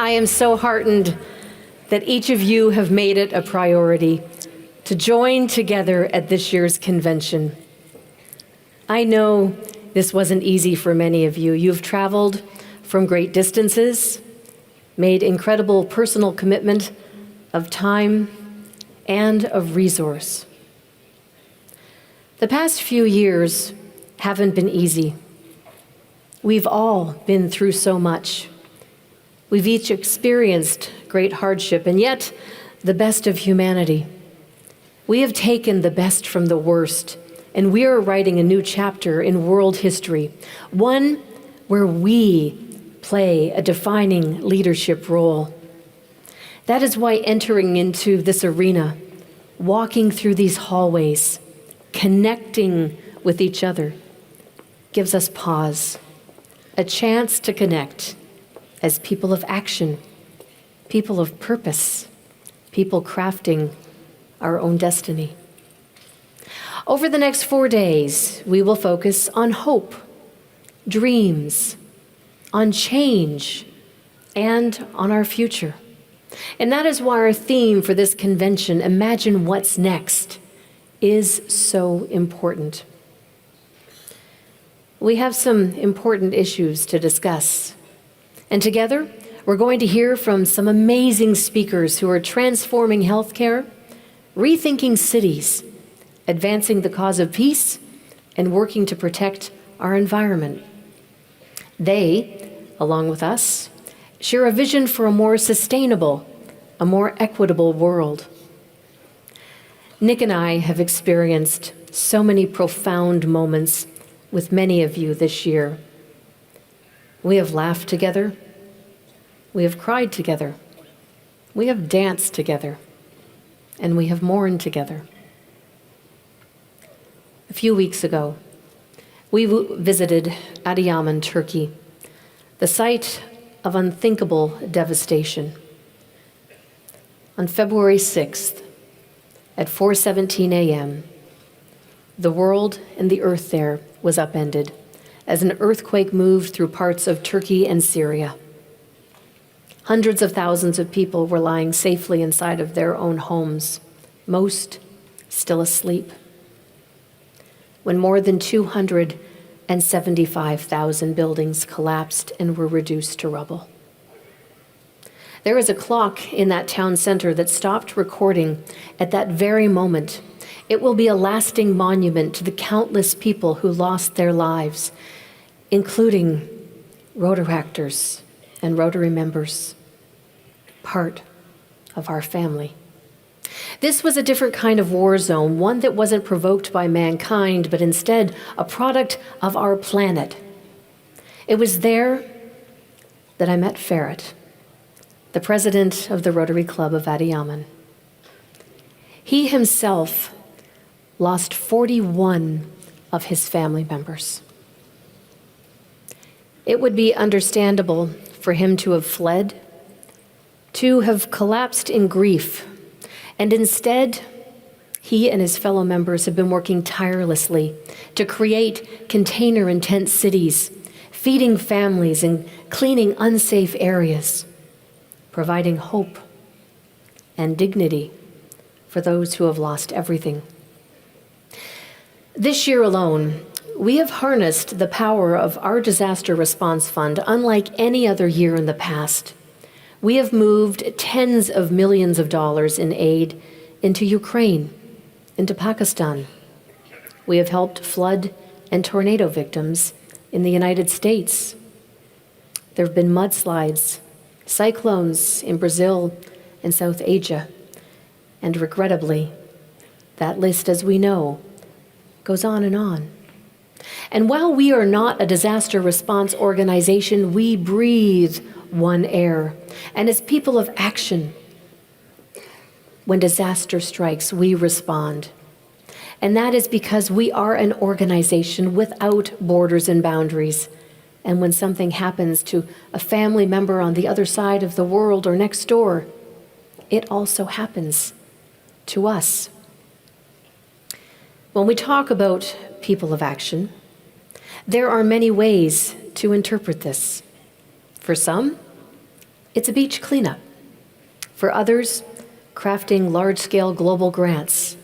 I am so heartened that each of you have made it a priority to join together at this year's convention. I know this wasn't easy for many of you. You've traveled from great distances, made incredible personal commitment of time and of resource. The past few years haven't been easy. We've all been through so much. We've each experienced great hardship, and yet the best of humanity. We have taken the best from the worst, and we are writing a new chapter in world history, one where we play a defining leadership role. That is why entering into this arena, walking through these hallways, connecting with each other, gives us pause, a chance to connect as people of action, people of purpose, people crafting our own destiny. Over the next 4 days, we will focus on hope, dreams, on change, and on our future. And that is why our theme for this convention, Imagine What's Next, is so important. We have some important issues to discuss. And together, we're going to hear from some amazing speakers who are transforming healthcare, rethinking cities, advancing the cause of peace, and working to protect our environment. They, along with us, share a vision for a more sustainable, a more equitable world. Nick and I have experienced so many profound moments with many of you this year. We have laughed together. We have cried together. We have danced together. And we have mourned together. A few weeks ago, we visited Adıyaman, Turkey, the site of unthinkable devastation. On February 6th, at 4:17 a.m., the world and the earth there was upended as an earthquake moved through parts of Turkey and Syria. Hundreds of thousands of people were lying safely inside of their own homes, most still asleep, when more than 275,000 buildings collapsed and were reduced to rubble. There is a clock in that town center that stopped recording at that very moment. It will be a lasting monument to the countless people who lost their lives, including ROTARACTORS and Rotary members, part of our family. This was a different kind of war zone, one that wasn't provoked by mankind, but instead a product of our planet. It was there that I met Ferret, the president of the Rotary Club of Adıyaman. He himself lost 41 of his family members. It would be understandable for him to have fled, to have collapsed in grief, and instead, he and his fellow members have been working tirelessly to create container and tent cities, feeding families and cleaning unsafe areas, providing hope and dignity for those who have lost everything. This year alone, we have harnessed the power of our disaster response fund unlike any other year in the past. We have moved tens of millions of dollars in aid into Ukraine, into Pakistan. We have helped flood and tornado victims in the United States. There have been mudslides, cyclones in Brazil and South Asia. And regrettably, that list, as we know, goes on and on. And while we are not a disaster response organization, we breathe one air. And as people of action, when disaster strikes, we respond. And that is because we are an organization without borders and boundaries. And when something happens to a family member on the other side of the world or next door, it also happens to us. When we talk about people of action, there are many ways to interpret this. For some, it's a beach cleanup. For others, crafting large-scale global grants.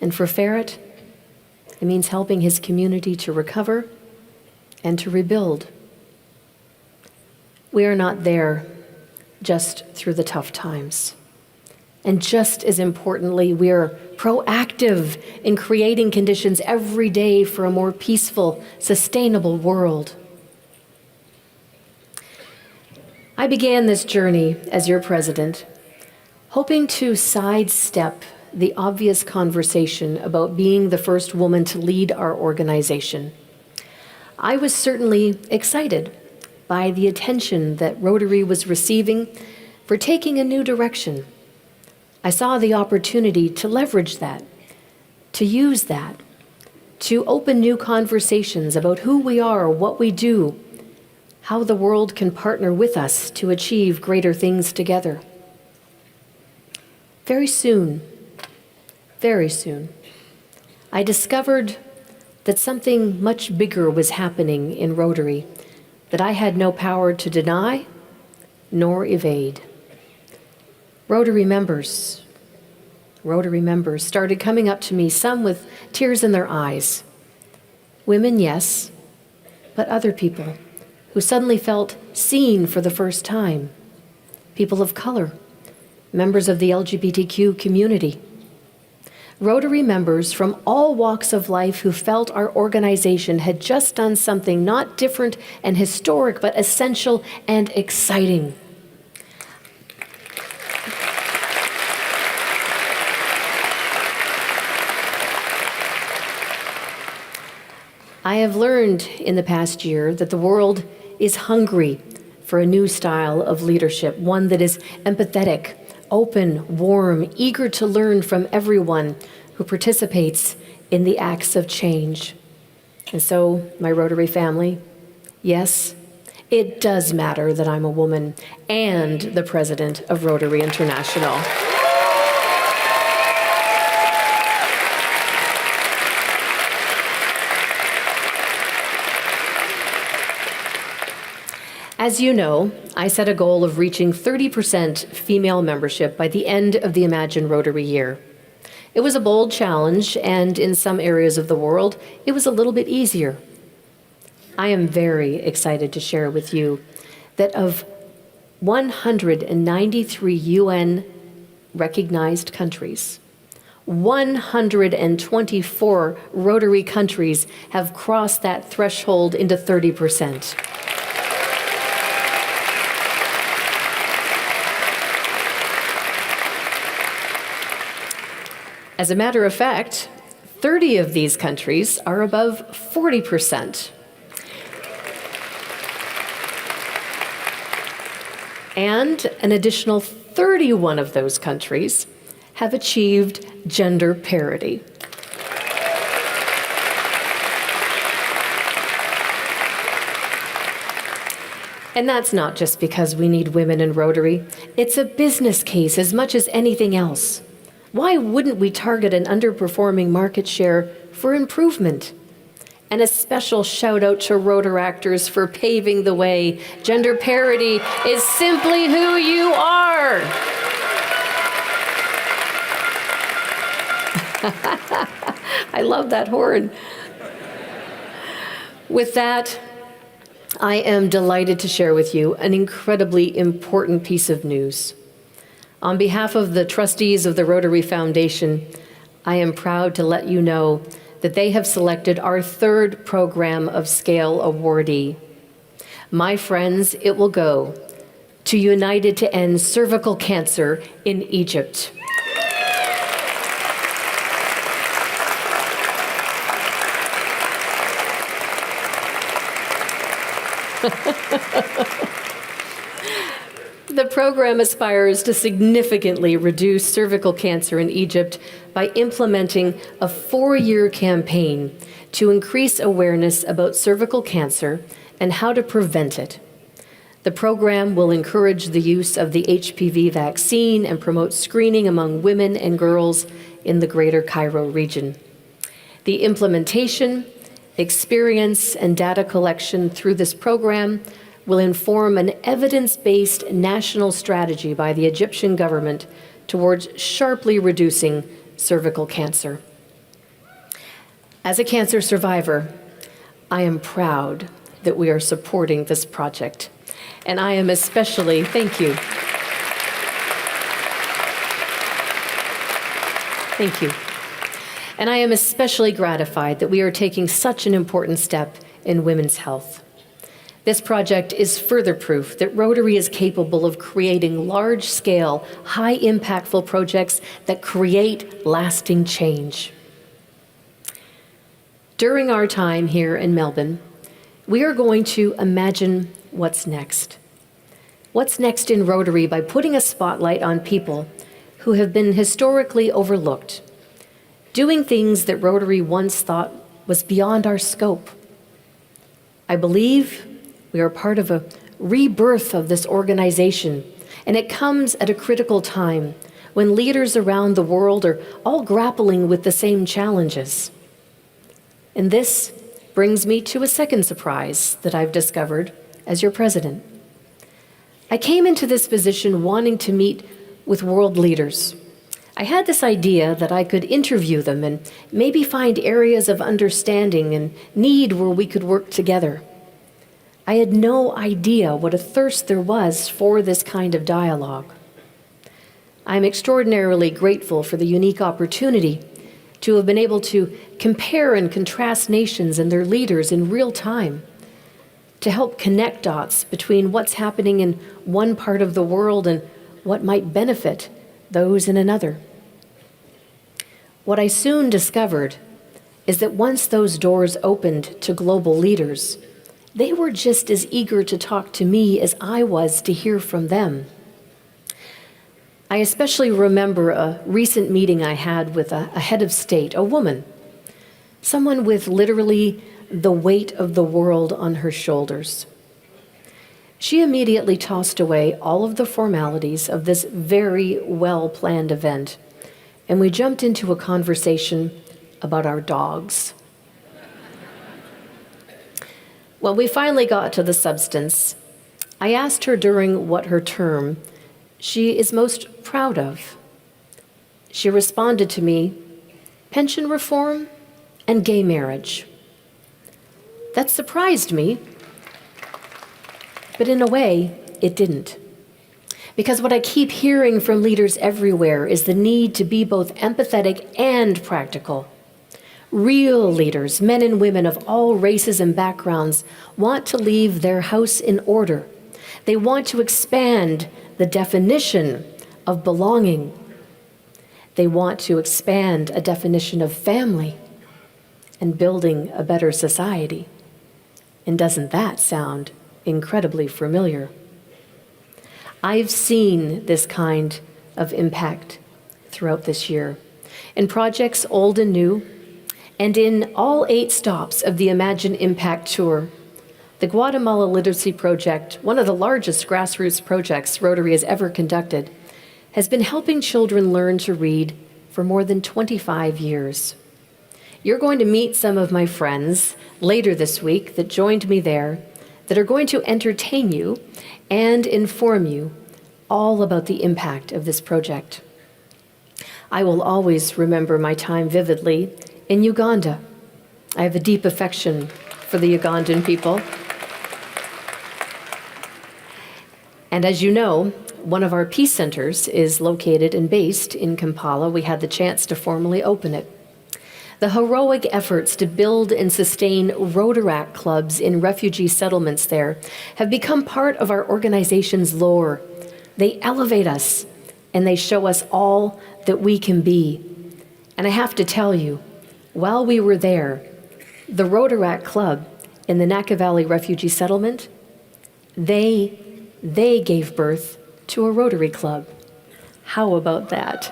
And for Ferret, it means helping his community to recover and to rebuild. We are not there just through the tough times. And just as importantly, we are proactive in creating conditions every day for a more peaceful, sustainable world. I began this journey as your president, hoping to sidestep the obvious conversation about being the first woman to lead our organization. I was certainly excited by the attention that Rotary was receiving for taking a new direction. I saw the opportunity to leverage that, to use that, to open new conversations about who we are, what we do, how the world can partner with us to achieve greater things together. Very soon, I discovered that something much bigger was happening in Rotary that I had no power to deny nor evade. Rotary members started coming up to me, some with tears in their eyes. Women, yes, but other people who suddenly felt seen for the first time. People of color, members of the LGBTQ community. Rotary members from all walks of life who felt our organization had just done something not different and historic, but essential and exciting. I have learned in the past year that the world is hungry for a new style of leadership, one that is empathetic, open, warm, eager to learn from everyone who participates in the acts of change. And so, my Rotary family, yes, it does matter that I'm a woman and the president of Rotary International. As you know, I set a goal of reaching 30% female membership by the end of the Imagine Rotary year. It was a bold challenge, and in some areas of the world, it was a little bit easier. I am very excited to share with you that of 193 UN recognized countries, 124 Rotary countries have crossed that threshold into 30%. As a matter of fact, 30 of these countries are above 40%. And an additional 31 of those countries have achieved gender parity. And that's not just because we need women in Rotary. It's a business case as much as anything else. Why wouldn't we target an underperforming market share for improvement? And a special shout out to ROTARACTORS for paving the way. Gender parity is simply who you are. I love that horn. With that, I am delighted to share with you an incredibly important piece of news. On behalf of the trustees of the Rotary Foundation, I am proud to let you know that they have selected our third Program of Scale awardee. My friends, it will go to United to End Cervical Cancer in Egypt. The program aspires to significantly reduce cervical cancer in Egypt by implementing a 4-year campaign to increase awareness about cervical cancer and how to prevent it. The program will encourage the use of the HPV vaccine and promote screening among women and girls in the Greater Cairo region. The implementation, experience, and data collection through this program will inform an evidence-based national strategy by the Egyptian government towards sharply reducing cervical cancer. As a cancer survivor, I am proud that we are supporting this project. And I am especially, thank you. Thank you. And I am especially gratified that we are taking such an important step in women's health. This project is further proof that Rotary is capable of creating large-scale, high-impactful projects that create lasting change. During our time here in Melbourne, we are going to imagine what's next. What's next in Rotary by putting a spotlight on people who have been historically overlooked, doing things that Rotary once thought was beyond our scope. I believe we are part of a rebirth of this organization, and it comes at a critical time when leaders around the world are all grappling with the same challenges. And this brings me to a second surprise that I've discovered as your president. I came into this position wanting to meet with world leaders. I had this idea that I could interview them and maybe find areas of understanding and need where we could work together. I had no idea what a thirst there was for this kind of dialogue. I'm extraordinarily grateful for the unique opportunity to have been able to compare and contrast nations and their leaders in real time, to help connect dots between what's happening in one part of the world and what might benefit those in another. What I soon discovered is that once those doors opened to global leaders, they were just as eager to talk to me as I was to hear from them. I especially remember a recent meeting I had with a head of state, a woman, someone with literally the weight of the world on her shoulders. She immediately tossed away all of the formalities of this very well-planned event, and we jumped into a conversation about our dogs. When we finally got to the substance, I asked her during what her term she is most proud of. She responded to me, pension reform and gay marriage. That surprised me, but in a way, it didn't. Because what I keep hearing from leaders everywhere is the need to be both empathetic and practical. Real leaders, men and women of all races and backgrounds, want to leave their house in order. They want to expand the definition of belonging. They want to expand a definition of family and building a better society. And doesn't that sound incredibly familiar? I've seen this kind of impact throughout this year in projects old and new, and in all 8 stops of the Imagine Impact Tour. The Guatemala Literacy Project, one of the largest grassroots projects Rotary has ever conducted, has been helping children learn to read for more than 25 years. You're going to meet some of my friends later this week that joined me there that are going to entertain you and inform you all about the impact of this project. I will always remember my time vividly in Uganda. I have a deep affection for the Ugandan people. And as you know, one of our peace centers is located and based in Kampala. We had the chance to formally open it. The heroic efforts to build and sustain Rotaract clubs in refugee settlements there have become part of our organization's lore. They elevate us, and they show us all that we can be. And I have to tell you, while we were there, the Rotaract Club in the Naka Valley Refugee Settlement, they gave birth to a Rotary Club. How about that?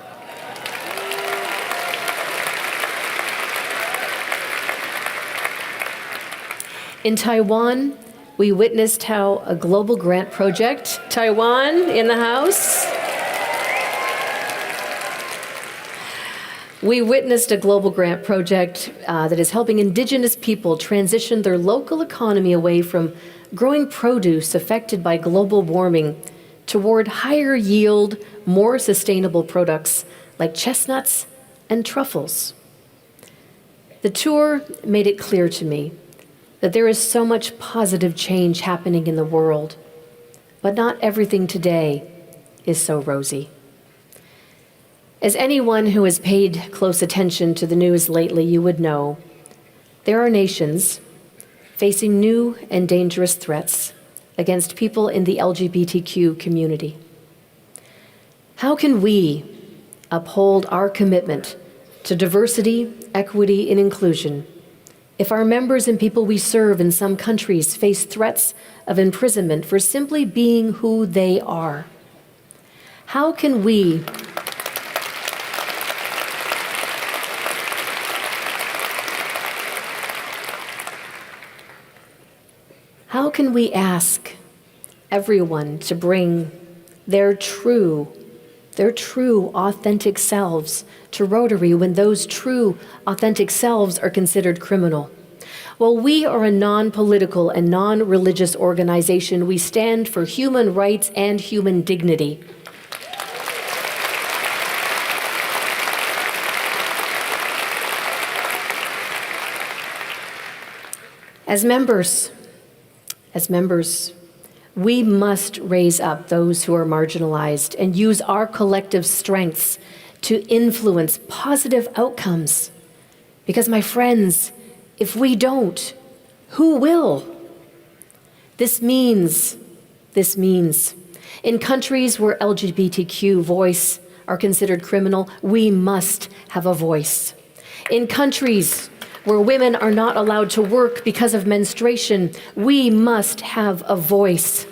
In Taiwan, we witnessed how a global grant project, Taiwan in the house, we witnessed a global grant project that is helping Indigenous people transition their local economy away from growing produce affected by global warming toward higher yield, more sustainable products like chestnuts and truffles. The tour made it clear to me that there is so much positive change happening in the world, but not everything today is so rosy. As anyone who has paid close attention to the news lately, you would know, there are nations facing new and dangerous threats against people in the LGBTQ community. How can we uphold our commitment to diversity, equity, and inclusion if our members and people we serve in some countries face threats of imprisonment for simply being who they are? How can we ask everyone to bring their true, authentic selves to Rotary when those true, authentic selves are considered criminal? Well, we are a non-political and non-religious organization. We stand for human rights and human dignity. As members, we must raise up those who are marginalized and use our collective strengths to influence positive outcomes. Because, my friends, if we don't, who will? This means, in countries where LGBTQ voice are considered criminal, we must have a voice. In countries where women are not allowed to work because of menstruation, we must have a voice.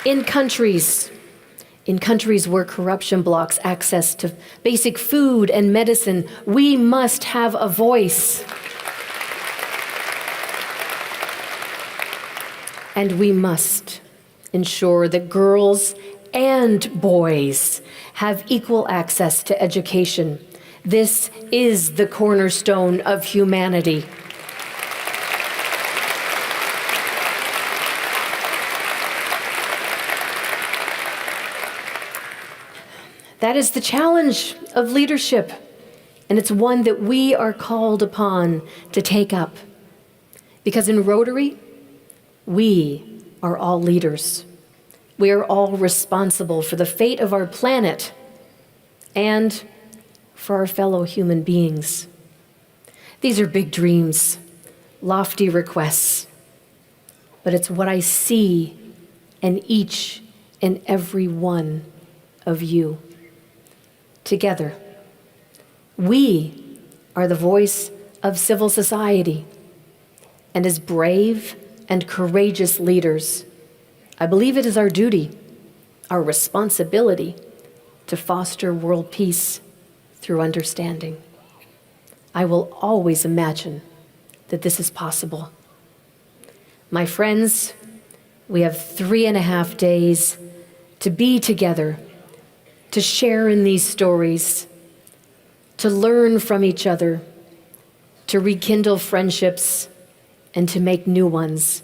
In countries where corruption blocks access to basic food and medicine, we must have a voice. And we must ensure that girls and boys have equal access to education. This is the cornerstone of humanity. That is the challenge of leadership, and it's one that we are called upon to take up. Because in Rotary, we are all leaders. We are all responsible for the fate of our planet and for our fellow human beings. These are big dreams, lofty requests, but it's what I see in each and every one of you. Together, we are the voice of civil society, and as brave and courageous leaders, I believe it is our duty, our responsibility, to foster world peace through understanding. I will always imagine that this is possible. My friends, we have 3.5 days to be together, to share in these stories, to learn from each other, to rekindle friendships, and to make new ones.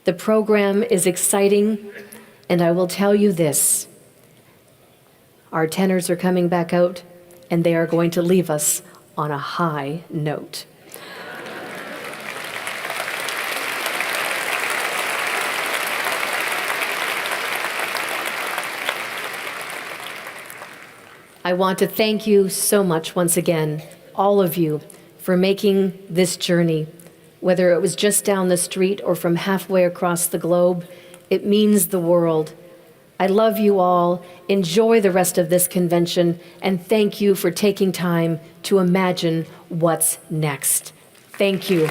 The program is exciting, and I will tell you this. Our tenors are coming back out, and they are going to leave us on a high note. I want to thank you so much once again, all of you, for making this journey. Whether it was just down the street or from halfway across the globe, it means the world. I love you all. Enjoy the rest of this convention, and thank you for taking time to imagine what's next. Thank you.